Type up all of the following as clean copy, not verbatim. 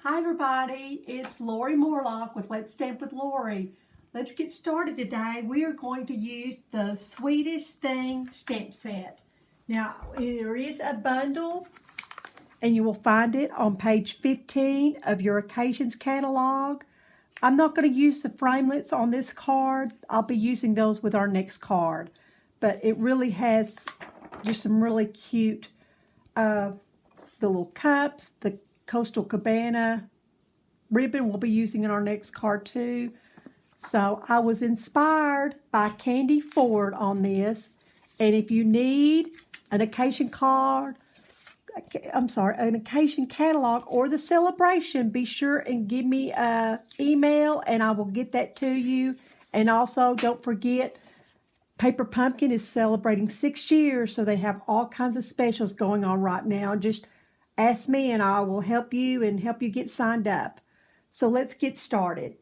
Hi everybody, it's Lori Morlock with Let's Stamp with Lori. Let's get started today. We are going to use the Sweetest Thing stamp set. Now there is a bundle and you will find it on page 15 of your Occasions catalog. I'm not going to use the framelits on this card. I'll be using those with our next card. But it really has just some really cute the little cups, the Coastal Cabana ribbon we'll be using in our next card too. So I was inspired by Candy Ford on this. And if you need an occasion card, an occasion catalog or the celebration, be sure and give me an email and I will get that to you. And also don't forget, Paper Pumpkin is celebrating 6 years, so they have all kinds of specials going on right now. Just ask me and I will help you and help you get signed up. So let's get started.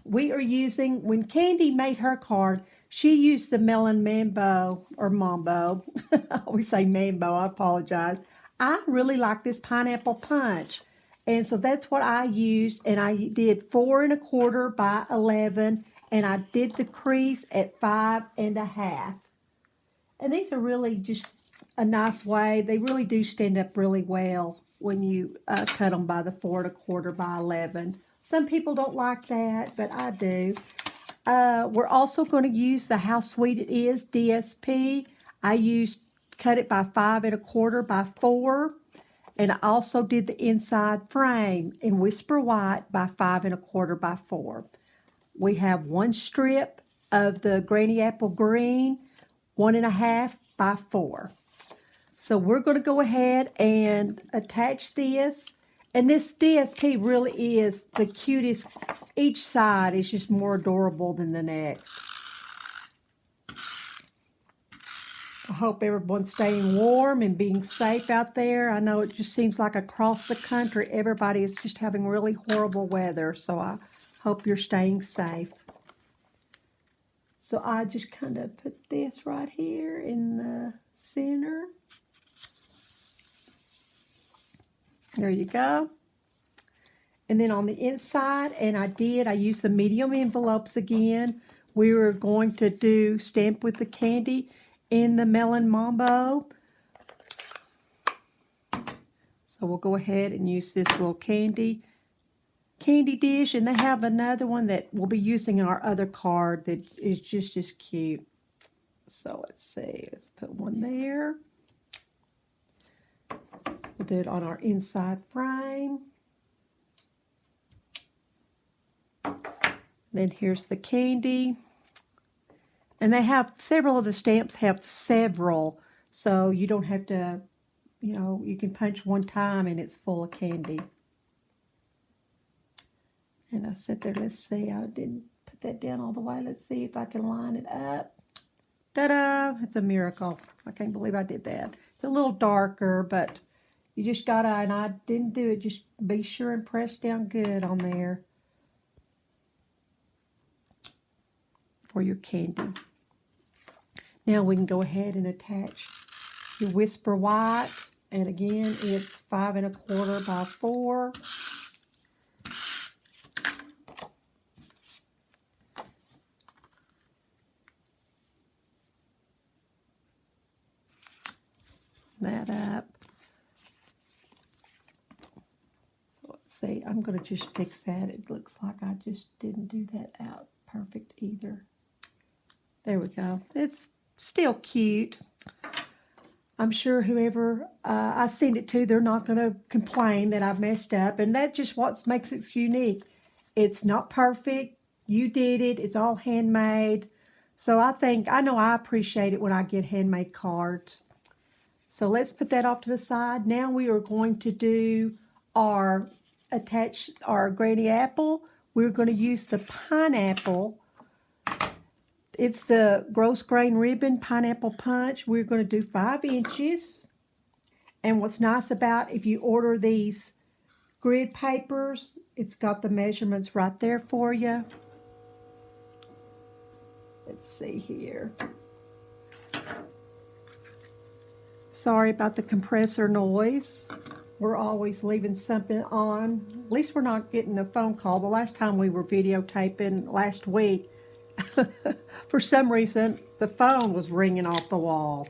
We are using, when Candy made her card, she used the Melon Mambo, or Mambo. I always say Mambo, I apologize. I really like this Pineapple Punch. And so that's what I used, and I did 4 1/4 by 11, and I did the crease at 5 1/2. And these are really just a nice way. They really do stand up really well when you cut them by the 4 1/4 by 11. Some people don't like that, but I do. We're also going to use the How Sweet It Is DSP. I cut it by 5 1/4 by 4. And I also did the inside frame in Whisper White by 5 1/4 by 4. We have 1 strip of the Granny Apple Green, 1 1/2 by 4. So we're going to go ahead and attach this. And this DSP really is the cutest. Each side is just more adorable than the next. I hope everyone's staying warm and being safe out there. I know it just seems like across the country, everybody is just having really horrible weather. So I hope you're staying safe. So I just kind of put this right here in the center. There you go. And then on the inside, I used the medium envelopes again. We were going to do Stamp with the Candy in the Melon Mambo. So we'll go ahead and use this little candy dish. And they have another one that we'll be using in our other card that is just as cute. So let's see. Let's put one there. We'll do it on our inside frame. Then here's the candy. And they have several of the stamps have several. So you don't have to, you can punch one time and it's full of candy. And I sit there, let's see, I didn't put that down all the way. Let's see if I can line it up. Ta-da! It's a miracle. I can't believe I did that. It's a little darker, but you just gotta, and I didn't do it, just be sure and press down good on there for your candy. Now we can go ahead and attach your Whisper White. And again, it's 5 1/4 by 4. That up. So let's see, I'm going to just fix that. It looks like I just didn't do that out perfect either. There we go. It's still cute. I'm sure whoever I send it to, they're not going to complain that I messed up. And that's just what makes it unique. It's not perfect. You did it. It's all handmade. So I know I appreciate it when I get handmade cards. So let's put that off to the side. Now we are going to do attach our Granny Apple. We're going to use the pineapple. It's the Gross Grain Ribbon Pineapple Punch. We're going to do 5 inches. And what's nice about if you order these grid papers, it's got the measurements right there for you. Let's see here. Sorry about the compressor noise. We're always leaving something on. At least we're not getting a phone call. The last time we were videotaping last week, for some reason, the phone was ringing off the wall.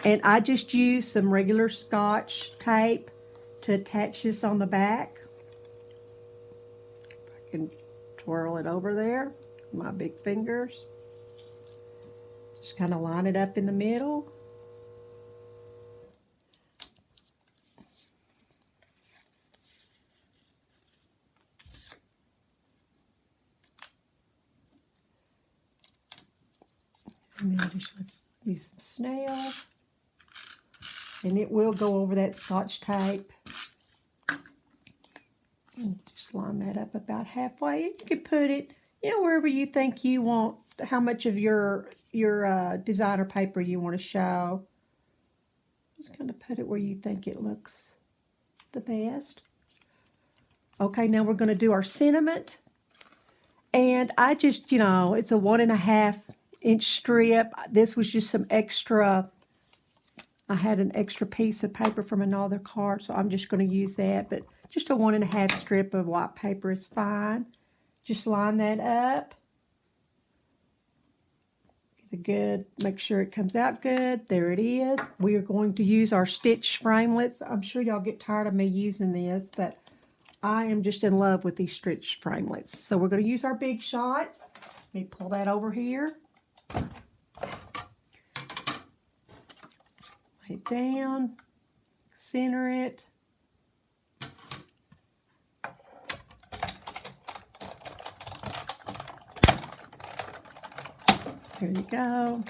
And I just used some regular Scotch tape to attach this on the back. I can twirl it over there with my big fingers. Just kind of line it up in the middle. And then just let's use some snail. And it will go over that Scotch tape. And just line that up about halfway. You can put it, wherever you think you want, how much of your designer paper you want to show. Just kind of put it where you think it looks the best. Okay, now we're going to do our sentiment. And I just, it's a 1.5 inch strip. This was just some extra. I had an extra piece of paper from another card, so I'm just going to use that. But just a 1.5 strip of white paper is fine. Just line that up. Get a good, make sure it comes out good. There it is. We are going to use our stitch framelits. I'm sure y'all get tired of me using this, but I am just in love with these stitch framelits. So we're going to use our Big Shot. Let me pull that over here. Lay it down. Center it. There you go.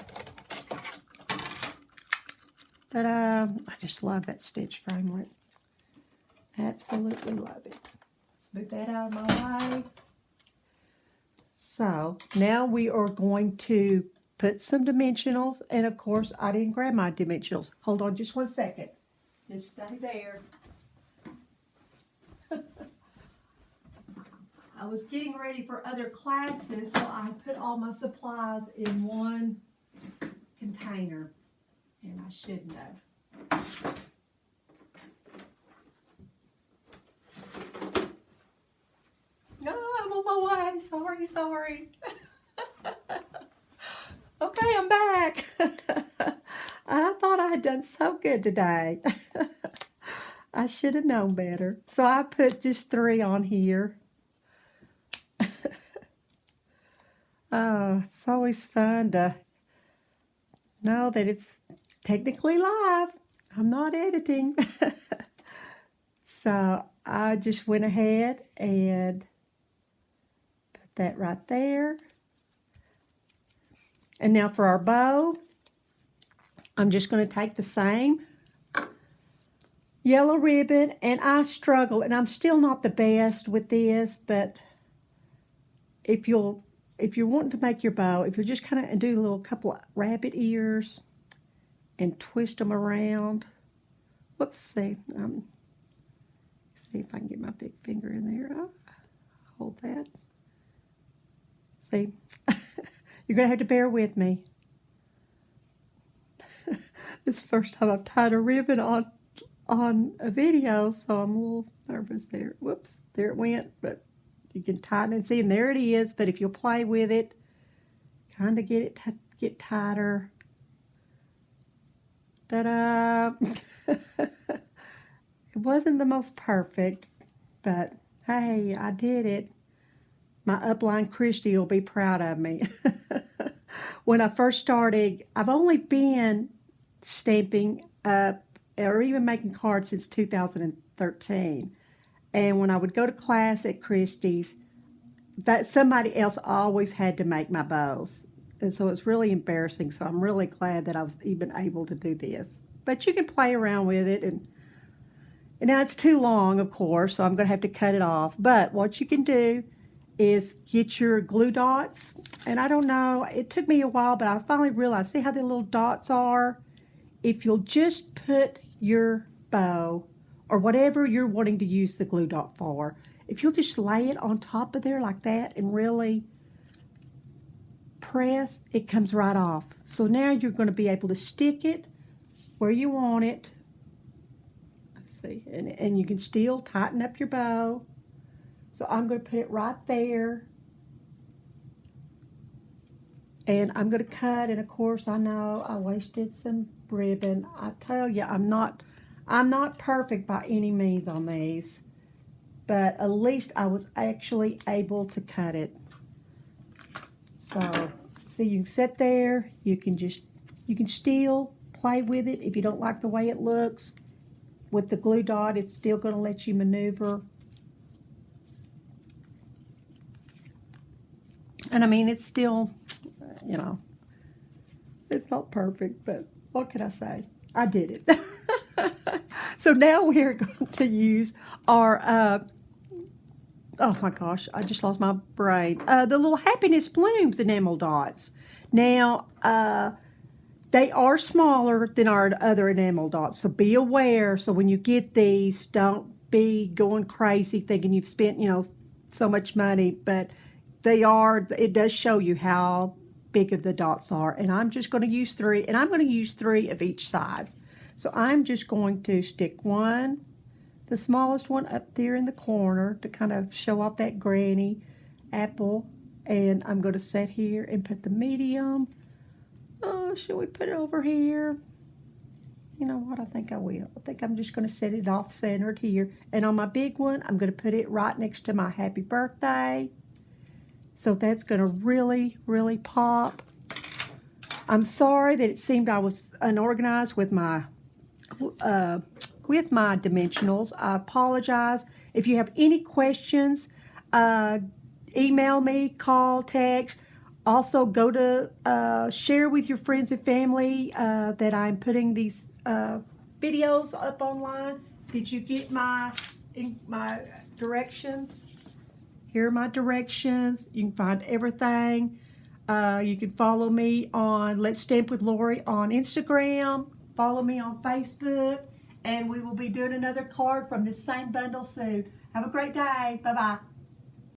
Ta-da! I just love that stitch framelit. Absolutely love it. Let's move that out of my way. So now we are going to put some dimensionals, and of course I didn't grab my dimensionals. Hold on just one second. Just stay there. I was getting ready for other classes, so I put all my supplies in one container, and I shouldn't have. No, I'm on my way. Sorry. Okay, I'm back. I thought I had done so good today. I should have known better. So I put just 3 on here. Oh, it's always fun to know that it's technically live. I'm not editing. So I just went ahead and put that right there. And now for our bow, I'm just going to take the same yellow ribbon, and I struggle, and I'm still not the best with this, but if you're wanting to make your bow, if you just kind of do a little couple of rabbit ears and twist them around. Whoops, see if I can get my big finger in there. Oh, hold that. See, you're going to have to bear with me. This is the first time I've tied a ribbon on a video, so I'm a little nervous there. Whoops, there it went, but you can tighten and see, and there it is. But if you'll play with it, kind of get it get tighter. Ta-da! It wasn't the most perfect, but hey, I did it. My upline Christy will be proud of me. When I first started, I've only been stamping up or even making cards since 2013. And when I would go to class at Christie's, that somebody else always had to make my bows. And so it's really embarrassing. So I'm really glad that I was even able to do this. But you can play around with it. And now it's too long, of course, so I'm going to have to cut it off. But what you can do is get your glue dots. And I don't know, it took me a while, but I finally realized, see how the little dots are? If you'll just put your bow, or whatever you're wanting to use the glue dot for, if you'll just lay it on top of there like that and really press, it comes right off. So now you're going to be able to stick it where you want it. see, and you can still tighten up your bow. So I'm going to put it right there. And I'm going to cut, and of course I know I wasted some ribbon. I tell you, I'm not perfect by any means on these, but at least I was actually able to cut it. So, see, you can sit there, you can still play with it if you don't like the way it looks. With the glue dot, it's still going to let you maneuver. And I mean, it's still, you know, it's not perfect, but what can I say? I did it. So now we're going to use our, oh my gosh, I just lost my brain. The little Happiness Blooms enamel dots. Now, they are smaller than our other enamel dots, so be aware. So when you get these, don't be going crazy thinking you've spent, you know, so much money, but it does show you how big of the dots are. And I'm just going to use 3, and I'm going to use 3 of each size. So I'm just going to stick one, the smallest one, up there in the corner to kind of show off that granny apple. And I'm going to set here and put the medium. Oh, should we put it over here? You know what? I think I will. I think I'm just going to set it off centered here. And on my big one, I'm going to put it right next to my happy birthday. So that's going to really, really pop. I'm sorry that it seemed I was unorganized with my dimensionals. I apologize. If you have any questions, email me, call, text. Also, go to share with your friends and family that I'm putting these videos up online. Did you get my directions? Here are my directions. You can find everything. You can follow me on Let's Stamp with Lori on Instagram. Follow me on Facebook. And we will be doing another card from this same bundle soon. Have a great day. Bye-bye.